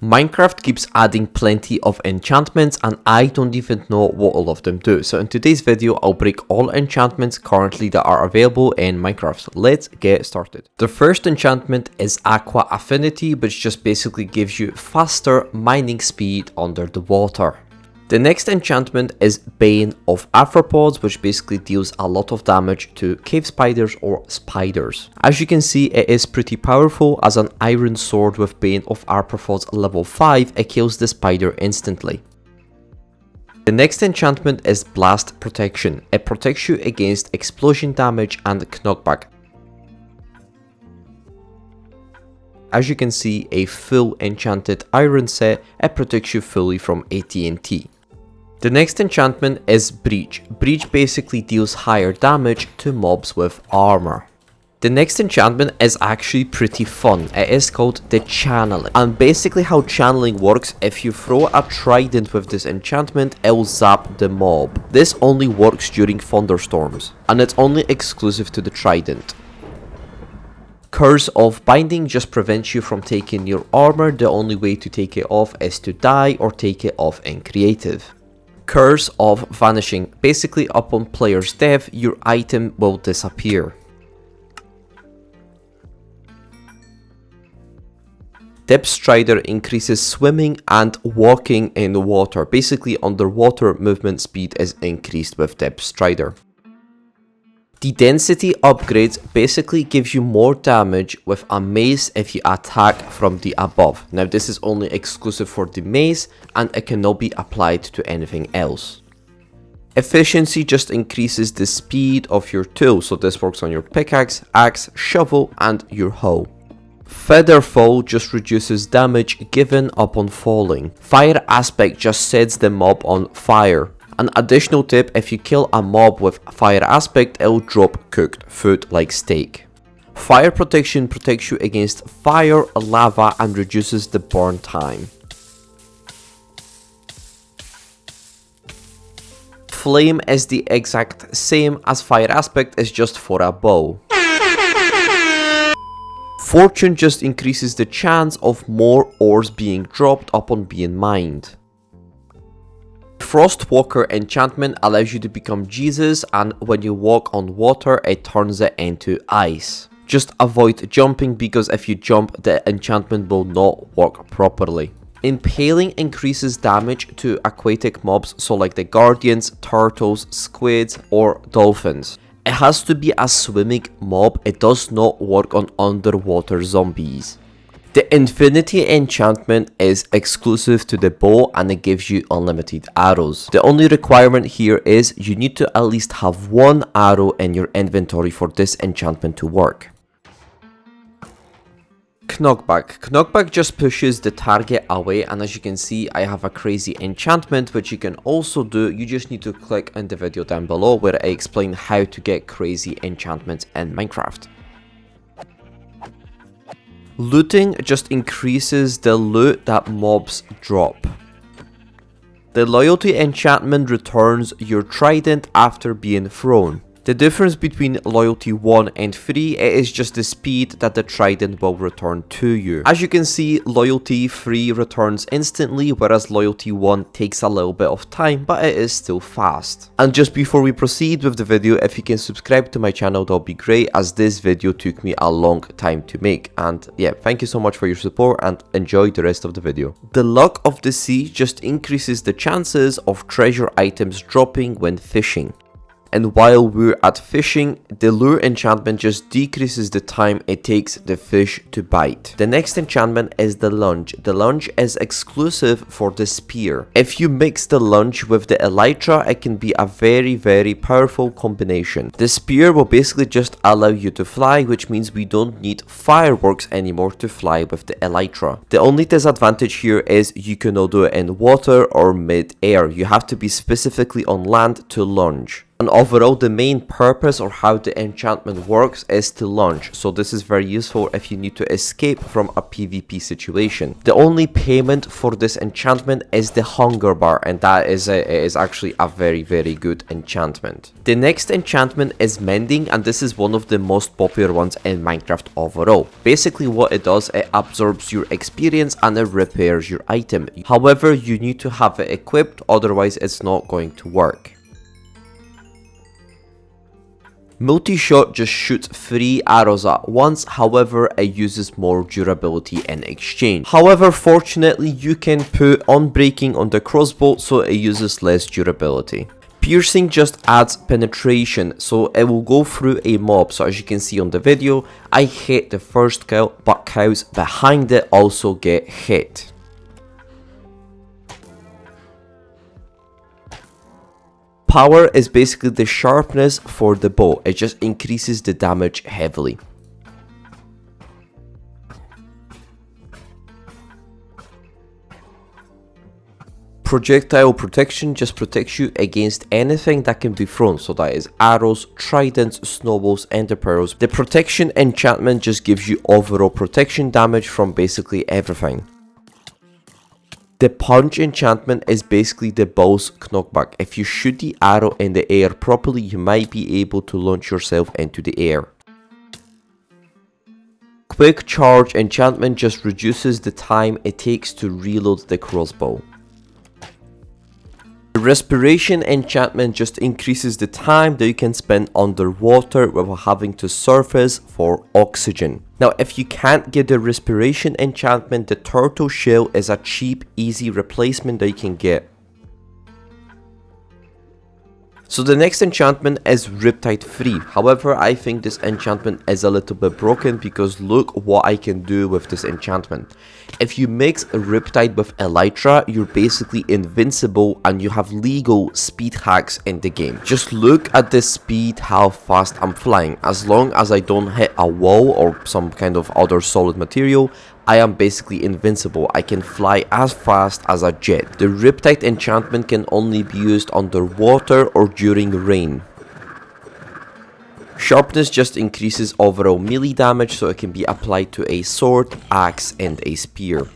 Minecraft keeps adding plenty of enchantments and I don't even know what all of them do. So in today's video, I'll break all enchantments currently that are available in Minecraft. Let's get started. The first enchantment is Aqua Affinity, which just basically gives you faster mining speed under the water. The next enchantment is Bane of Arthropods, which basically deals a lot of damage to cave spiders or spiders. As you can see, it is pretty powerful. As an iron sword with Bane of Arthropods level 5, it kills the spider instantly. The next enchantment is Blast Protection. It protects you against explosion damage and knockback. As you can see, a full enchanted iron set, it protects you fully from AT&T. The next enchantment is Breach. Breach basically deals higher damage to mobs with armor. The next enchantment is actually pretty fun. It is called the Channeling. And basically how channeling works, if you throw a trident with this enchantment, it will zap the mob. This only works during thunderstorms, and it's only exclusive to the trident. Curse of Binding just prevents you from taking your armor. The only way to take it off is to die or take it off in creative. Curse of Vanishing. Basically, upon player's death, your item will disappear. Depth Strider increases swimming and walking in water. Basically, underwater movement speed is increased with Depth Strider. The density upgrades basically gives you more damage with a mace if you attack from the above. Now this is only exclusive for the mace and it cannot be applied to anything else. Efficiency just increases the speed of your tool, so this works on your pickaxe, axe, shovel and your hoe. Feather Fall just reduces damage given upon falling. Fire Aspect just sets the mob on fire. An additional tip, if you kill a mob with Fire Aspect, it will drop cooked food like steak. Fire Protection protects you against fire, lava and reduces the burn time. Flame is the exact same as Fire Aspect, is just for a bow. Fortune just increases the chance of more ores being dropped upon being mined. Frostwalker enchantment allows you to become Jesus, and when you walk on water it turns it into ice. Just avoid jumping, because if you jump the enchantment will not work properly. Impaling increases damage to aquatic mobs, so like the guardians, turtles, squids or dolphins. It has to be a swimming mob, it does not work on underwater zombies. The Infinity enchantment is exclusive to the bow and it gives you unlimited arrows. The only requirement here is you need to at least have one arrow in your inventory for this enchantment to work. Knockback. Knockback just pushes the target away, and as you can see I have a crazy enchantment which you can also do. You just need to click on the video down below where I explain how to get crazy enchantments in Minecraft. Looting just increases the loot that mobs drop. The Loyalty enchantment returns your trident after being thrown. The difference between Loyalty 1 and 3 is just the speed that the trident will return to you. As you can see, Loyalty 3 returns instantly, whereas Loyalty 1 takes a little bit of time, but it is still fast. And just before we proceed with the video, if you can subscribe to my channel, that'll be great, as this video took me a long time to make. And yeah, thank you so much for your support and enjoy the rest of the video. The Luck of the Sea just increases the chances of treasure items dropping when fishing. And while we're at fishing, the lure enchantment just decreases the time it takes the fish to bite. The next enchantment is the Lunge. The Lunge is exclusive for the spear. If you mix the Lunge with the elytra, it can be a very powerful combination. The spear will basically just allow you to fly, which means we don't need fireworks anymore to fly with the elytra. The only disadvantage here is you cannot do it in water or mid-air. You have to be specifically on land to lunge. And overall, the main purpose or how the enchantment works is to lunge. So this is very useful if you need to escape from a PvP situation. The only payment for this enchantment is the hunger bar, and that is actually a very good enchantment. The next enchantment is Mending, and this is one of the most popular ones in Minecraft overall. Basically what it does, it absorbs your experience and it repairs your item. However, you need to have it equipped, otherwise it's not going to work. Multishot just shoots 3 arrows at once, however it uses more durability in exchange. However, fortunately you can put Unbreaking on the crossbow, so it uses less durability. Piercing just adds penetration, so it will go through a mob. So as you can see on the video, I hit the first kill, but cows behind it also get hit. Power is basically the sharpness for the bow. It just increases the damage heavily. Projectile protection just protects you against anything that can be thrown, so that is arrows, tridents, snowballs, ender pearls. The protection enchantment just gives you overall protection damage from basically everything. The punch enchantment is basically the bow's knockback. If you shoot the arrow in the air properly, you might be able to launch yourself into the air. Quick charge enchantment just reduces the time it takes to reload the crossbow. The Respiration enchantment just increases the time that you can spend underwater without having to surface for oxygen. Now, if you can't get the Respiration enchantment, the turtle shell is a cheap, easy replacement that you can get. So the next enchantment is Riptide 3. However, I think this enchantment is a little bit broken because look what I can do with this enchantment. If you mix Riptide with Elytra, you're basically invincible and you have legal speed hacks in the game. Just look at the speed, how fast I'm flying. As long as I don't hit a wall or some kind of other solid material, I am basically invincible. I can fly as fast as a jet. The Riptide enchantment can only be used underwater or during rain. Sharpness just increases overall melee damage, so it can be applied to a sword, axe, and a spear.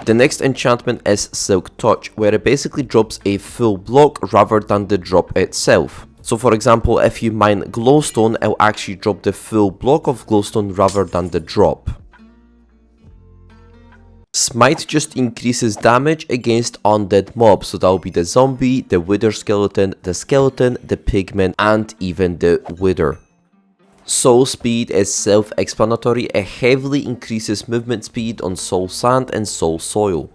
The next enchantment is Silk Touch, where it basically drops a full block rather than the drop itself. So for example, if you mine glowstone, it'll actually drop the full block of glowstone rather than the drop. Smite just increases damage against undead mobs, so that will be the zombie, the wither skeleton, the pigman, and even the wither. Soul Speed is self-explanatory. It heavily increases movement speed on soul sand and soul soil.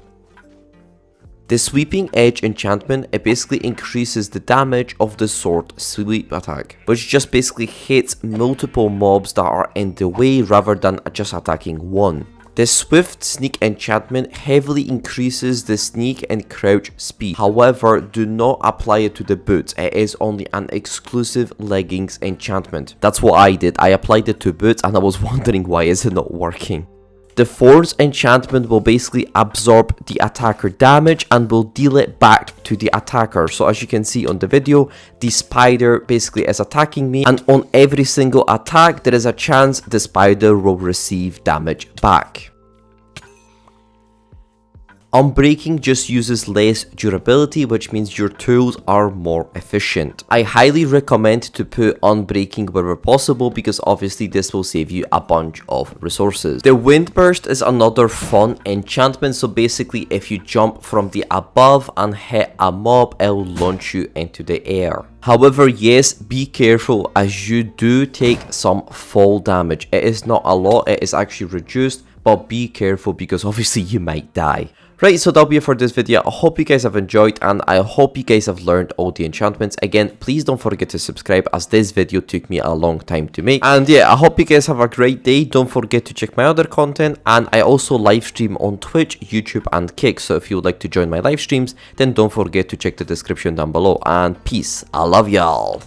The Sweeping Edge enchantment, it basically increases the damage of the sword sweep attack, which just basically hits multiple mobs that are in the way rather than just attacking one. The Swift Sneak enchantment heavily increases the sneak and crouch speed. However, do not apply it to the boots. It is only an exclusive leggings enchantment. That's what I did. I applied it to boots and I was wondering why is it not working. The Thorns enchantment will basically absorb the attacker damage and will deal it back to the attacker. So as you can see on the video, the spider basically is attacking me, and on every single attack there is a chance the spider will receive damage back. Unbreaking just uses less durability, which means your tools are more efficient. I highly recommend to put Unbreaking wherever possible because obviously this will save you a bunch of resources. The Windburst is another fun enchantment, so basically if you jump from the above and hit a mob, it will launch you into the air. However, yes, be careful as you do take some fall damage. It is not a lot, it is actually reduced, but be careful because obviously you might die. Right, so that'll be it for this video. I hope you guys have enjoyed and I hope you guys have learned all the enchantments. Again, please don't forget to subscribe as this video took me a long time to make. And yeah, I hope you guys have a great day. Don't forget to check my other content, and I also live stream on Twitch, YouTube and Kick. So if you would like to join my live streams, then don't forget to check the description down below. And peace. I love y'all.